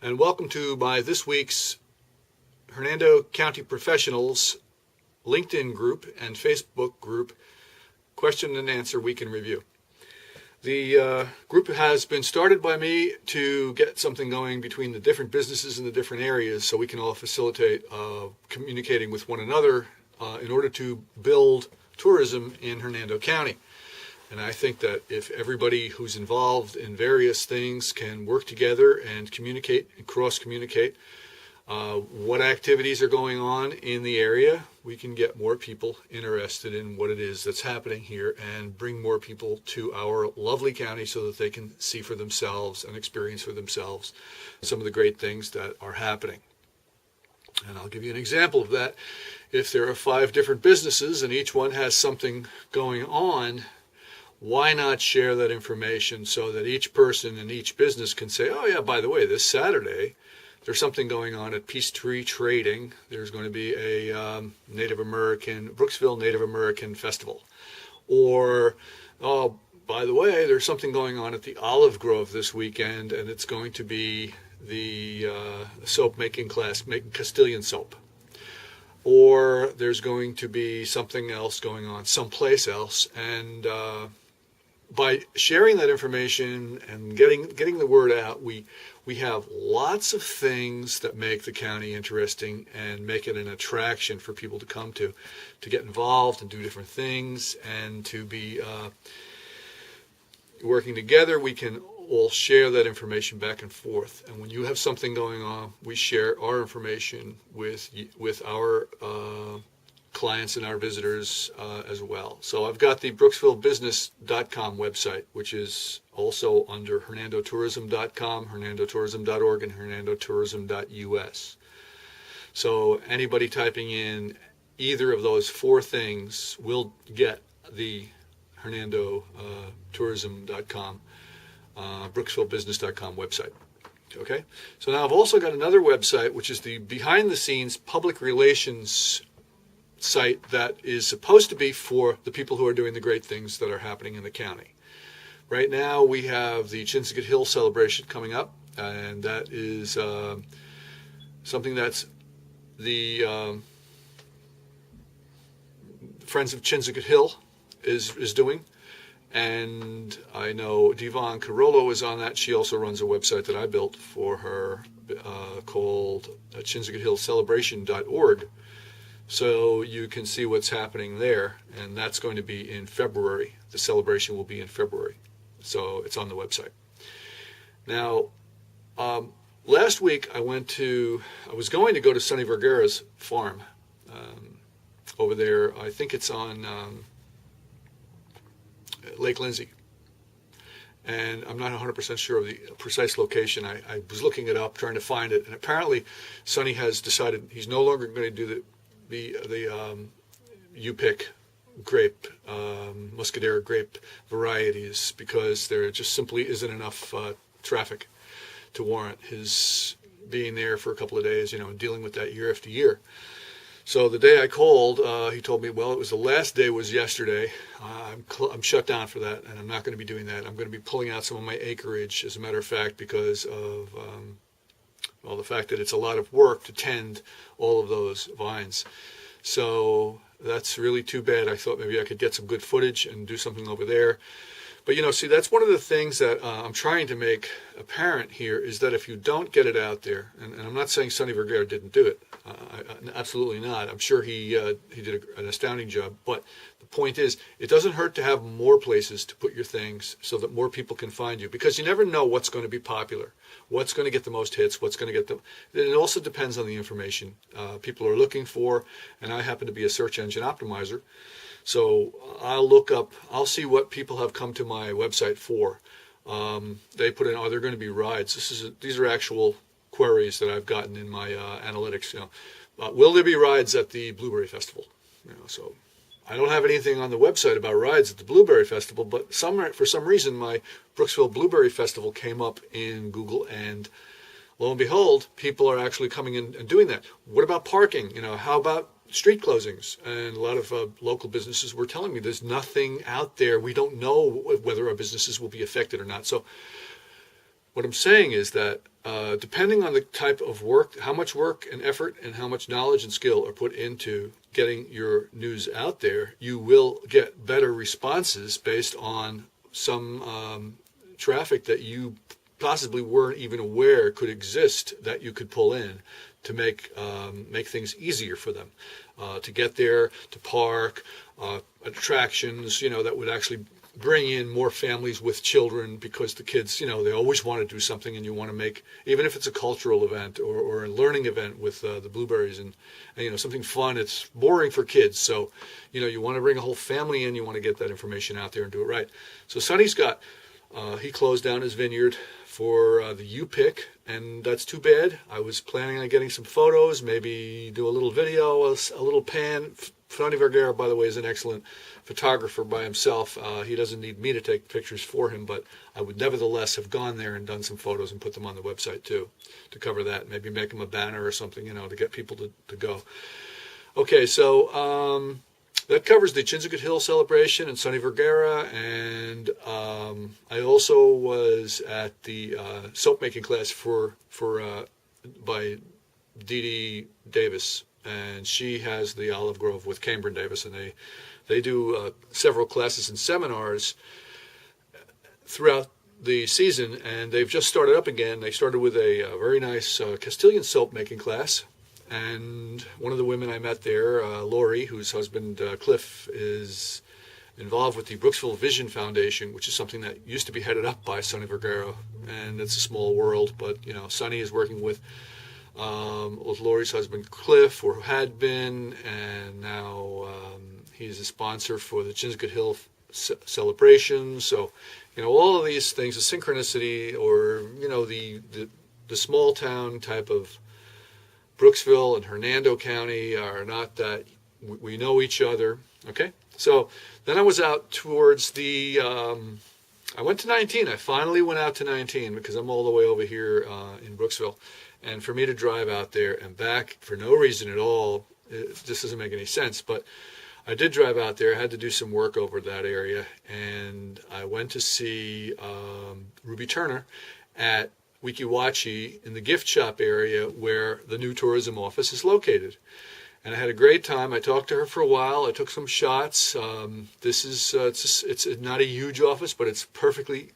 and welcome to this week's Hernando County Professionals LinkedIn group and Facebook group question and answer week in review. The group has been started by me to get something going between the different businesses in the different areas so we can all facilitate communicating with one another in order to build tourism in Hernando County. And I think that if everybody who's involved in various things can work together and communicate and cross-communicate what activities are going on in the area, we can get more people interested in what it is that's happening here and bring more people to our lovely county so that they can see for themselves and experience for themselves some of the great things that are happening. And I'll give you an example of that. If there are 5 different businesses and each one has something going on, why not share that information so that each person in each business can say, oh yeah, by the way, this Saturday, there's something going on at Peace Tree Trading. There's going to be a Brooksville Native American Festival. Or, oh, by the way, there's something going on at the Olive Grove this weekend, and it's going to be the soap making class, making Castilian soap. Or there's going to be something else going on someplace else, and by sharing that information and getting the word out, we have lots of things that make the county interesting and make it an attraction for people to come to get involved and do different things and to be working together. We can all share that information back and forth. And when you have something going on, we share our information with our clients and our visitors as well. So I've got the BrooksvilleBusiness.com website, which is also under HernandoTourism.com, HernandoTourism.org, and HernandoTourism.us. So anybody typing in either of those 4 things will get the HernandoTourism.com, BrooksvilleBusiness.com website. Okay, so now I've also got another website, which is the behind-the-scenes public relations site that is supposed to be for the people who are doing the great things that are happening in the county. Right now we have the CHINSEGUT Hill celebration coming up, and that is something that's the Friends of CHINSEGUT Hill is doing. And I know Devon Carollo is on that. She also runs a website that I built for her called CHINSEGUTHillCelebration.org. So you can see what's happening there, and that's going to be in February. The celebration will be in February, so it's on the website. Now, last week I was going to go to Sonny Vergara's farm over there. I think it's on Lake Lindsay, and I'm not 100% sure of the precise location. I was looking it up, trying to find it, and apparently Sonny has decided he's no longer going to do the U-pick grape, Muscadera grape varieties because there just simply isn't enough traffic to warrant his being there for a couple of days, and dealing with that year after year. So the day I called, he told me, well, it was the last day was yesterday. I'm shut down for that, and I'm not going to be doing that. I'm going to be pulling out some of my acreage, as a matter of fact, because of the fact that it's a lot of work to tend all of those vines. So that's really too bad. I thought maybe I could get some good footage and do something over there. But, see, that's one of the things that I'm trying to make apparent here is that if you don't get it out there, and I'm not saying Sonny Vergara didn't do it, absolutely not. I'm sure he did an astounding job. But the point is, it doesn't hurt to have more places to put your things so that more people can find you, because you never know what's going to be popular, what's going to get the most hits, what's going to get the... It also depends on the information people are looking for, and I happen to be a search engine optimizer. So I'll see what people have come to my website for. They put in, are there going to be rides? These are actual queries that I've gotten in my analytics. Will there be rides at the Blueberry Festival? So I don't have anything on the website about rides at the Blueberry Festival, but for some reason my Brooksville Blueberry Festival came up in Google, and lo and behold, people are actually coming in and doing that. What about parking? How about street closings? And a lot of local businesses were telling me there's nothing out there. We don't know whether our businesses will be affected or not. So what I'm saying is that depending on the type of work, how much work and effort and how much knowledge and skill are put into getting your news out there, you will get better responses based on some traffic that you possibly weren't even aware could exist that you could pull in to make things easier for them to get there, to park, attractions, that would actually bring in more families with children, because the kids, they always want to do something, and you want to make, even if it's a cultural event or a learning event with the blueberries and something fun. It's boring for kids, so you want to bring a whole family in. You want to get that information out there and do it right. So Sonny's got he closed down his vineyard for the U-Pick, and that's too bad. I was planning on getting some photos, maybe do a little video, a little pan. Sonny Vergara, by the way, is an excellent photographer by himself. He doesn't need me to take pictures for him, but I would nevertheless have gone there and done some photos and put them on the website too, to cover that. Maybe make them a banner or something, to get people to go. Okay, so that covers the CHINSEGUT Hill celebration and Sonny Vergara, and I also was at the soap making class by Dee Dee Davis, and she has the Olive Grove with Cambridge Davis, and they do several classes and seminars throughout the season, and they've just started up again. They started with a very nice Castilian soap making class, and one of the women I met there, Lori, whose husband Cliff is involved with the Brooksville Vision Foundation, which is something that used to be headed up by Sonny Vergara, and it's a small world, but Sonny is working with Lori's husband Cliff, or had been, and now he's a sponsor for the CHINSEGUT Hill celebration. So, all of these things, the synchronicity, or the small town type of Brooksville and Hernando County are not that we know each other. Okay, so then I was out towards the. I went to 19. I finally went out to 19 because I'm all the way over here in Brooksville. And for me to drive out there and back for no reason at all, this doesn't make any sense. But I did drive out there. I had to do some work over that area. And I went to see Ruby Turner at Weeki Wachee in the gift shop area where the new tourism office is located. And I had a great time. I talked to her for a while. I took some shots. This is it's not a huge office, but it's perfectly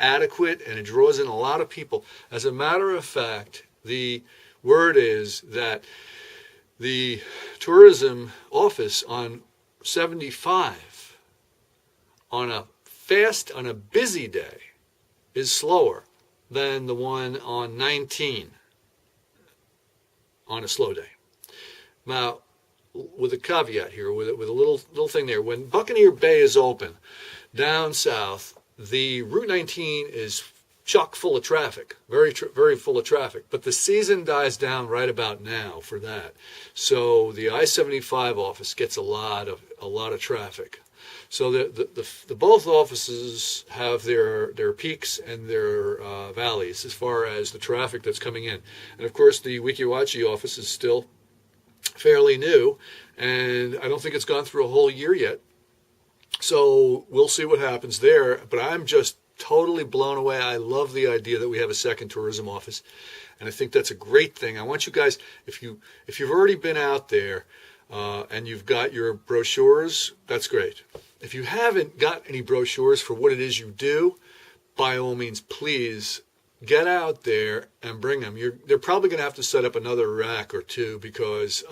adequate, and it draws in a lot of people. As a matter of fact, the word is that the tourism office on 75 on a busy day is slower than the one on 19 on a slow day. Now, with a caveat here, with a little thing there, when Buccaneer Bay is open down south, the Route 19 is chock full of traffic, very full of traffic. But the season dies down right about now for that. So the I-75 office gets a lot of traffic. So the both offices have their peaks and their valleys as far as the traffic that's coming in. And of course, the Weeki Wachee office is still fairly new, and I don't think it's gone through a whole year yet. So we'll see what happens there. But I'm just totally blown away. I love the idea that we have a second tourism office, and I think that's a great thing. I want you guys, if you've already been out there and you've got your brochures, that's great. If you haven't got any brochures for what it is you do, by all means, please get out there and bring them. They're probably going to have to set up another rack or two, because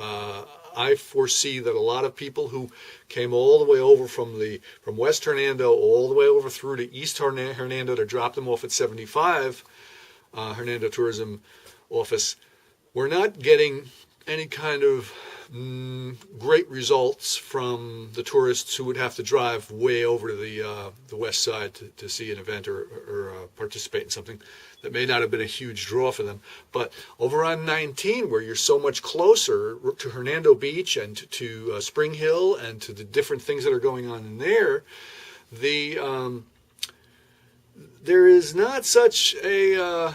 I foresee that a lot of people who came all the way over from West Hernando all the way over through to East Hernando to drop them off at 75 Hernando Tourism Office, we're not getting any kind of great results from the tourists who would have to drive way over to the west side to see an event or participate in something that may not have been a huge draw for them. But over on 19, where you're so much closer to Hernando Beach and to Spring Hill and to the different things that are going on in there, there is not such a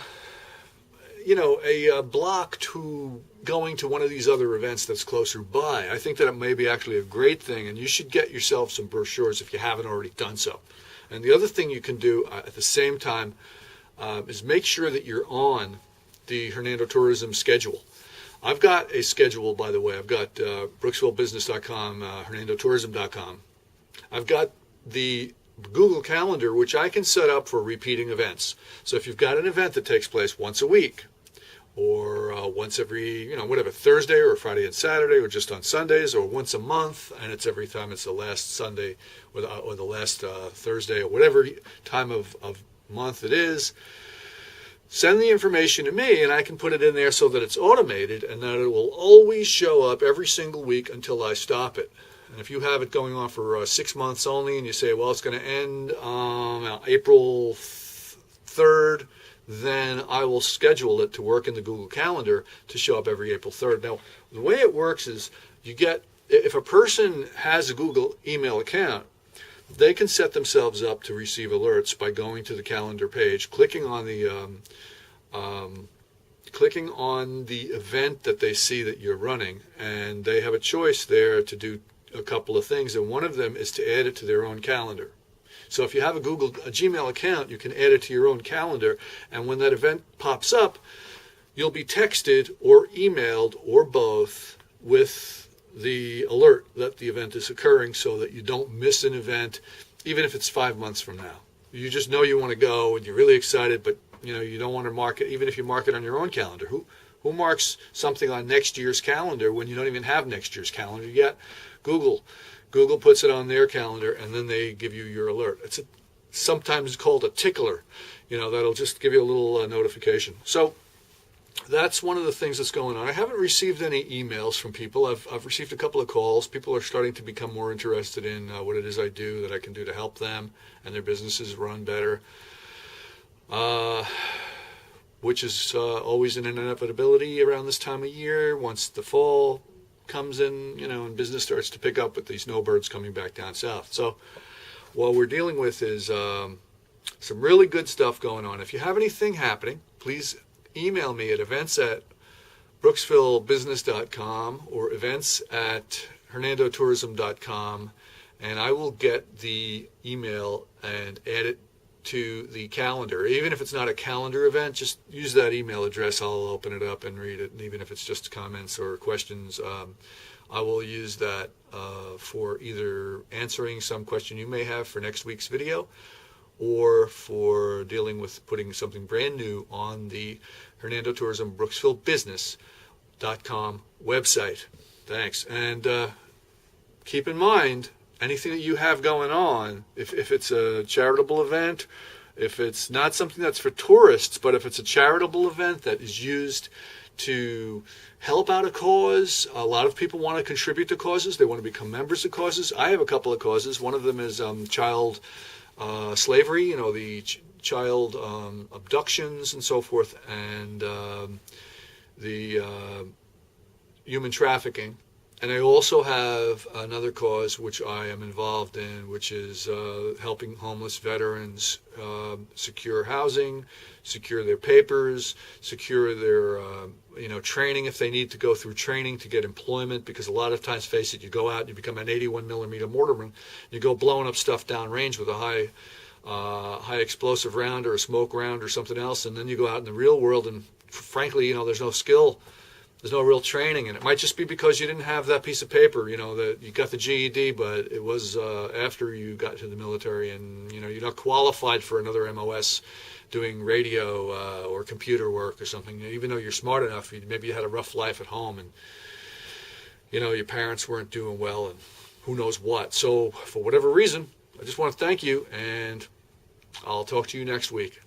block to going to one of these other events that's closer by. I think that it may be actually a great thing, and you should get yourself some brochures if you haven't already done so. And the other thing you can do at the same time is make sure that you're on the Hernando Tourism schedule. I've got a schedule, by the way. I've got BrooksVilleBusiness.com, HernandoTourism.com. I've got the Google Calendar, which I can set up for repeating events. So if you've got an event that takes place once a week, or once every, whatever, Thursday or Friday and Saturday, or just on Sundays, or once a month, and it's every time it's the last Sunday or the last Thursday, or whatever time of month it is, send the information to me, and I can put it in there so that it's automated and that it will always show up every single week until I stop it. And if you have it going on for 6 months only, and you say, well, it's going to end April 3rd, then I will schedule it to work in the Google Calendar to show up every April 3rd. Now, the way it works is if a person has a Google email account, they can set themselves up to receive alerts by going to the calendar page, clicking on the event that they see that you're running, and they have a choice there to do a couple of things, and one of them is to add it to their own calendar. So if you have a Gmail account, you can add it to your own calendar, and when that event pops up, you'll be texted or emailed or both with the alert that the event is occurring, so that you don't miss an event, even if it's 5 months from now. You just know you want to go and you're really excited, but you don't want to mark it, even if you mark it on your own calendar. Who marks something on next year's calendar when you don't even have next year's calendar yet? Google puts it on their calendar, and then they give you your alert. It's sometimes called a tickler. That'll just give you a little notification. So that's one of the things that's going on. I haven't received any emails from people. I've received a couple of calls. People are starting to become more interested in what it is I do, that I can do to help them and their businesses run better, which is always an inevitability around this time of year. Once the fall comes in, and business starts to pick up with these snowbirds coming back down south. So what we're dealing with is some really good stuff going on. If you have anything happening, please email me at events@brooksvillebusiness.com or events@hernandotourism.com, and I will get the email and add it to the calendar. Even if it's not a calendar event, just use that email address. I'll open it up and read it, and even if it's just comments or questions, I will use that for either answering some question you may have for next week's video, or for dealing with putting something brand new on the Hernando Tourism BrooksvilleBusiness.com website. Thanks. And keep in mind, anything that you have going on, if it's a charitable event, if it's not something that's for tourists, but if it's a charitable event that is used to help out a cause, a lot of people want to contribute to causes. They want to become members of causes. I have a couple of causes. One of them is child slavery, the child abductions and so forth, and the human trafficking. And I also have another cause which I am involved in, which is helping homeless veterans secure housing, secure their papers, secure their training if they need to go through training to get employment. Because a lot of times, face it, you go out and you become an 81 millimeter mortarman, you go blowing up stuff downrange with a high explosive round or a smoke round or something else, and then you go out in the real world and frankly, there's no skill. There's no real training, and it might just be because you didn't have that piece of paper, that you got the GED, but it was after you got to the military, and you're not qualified for another MOS doing radio or computer work or something. Even though you're smart enough, maybe you had a rough life at home, and your parents weren't doing well, and who knows what. So for whatever reason, I just want to thank you, and I'll talk to you next week.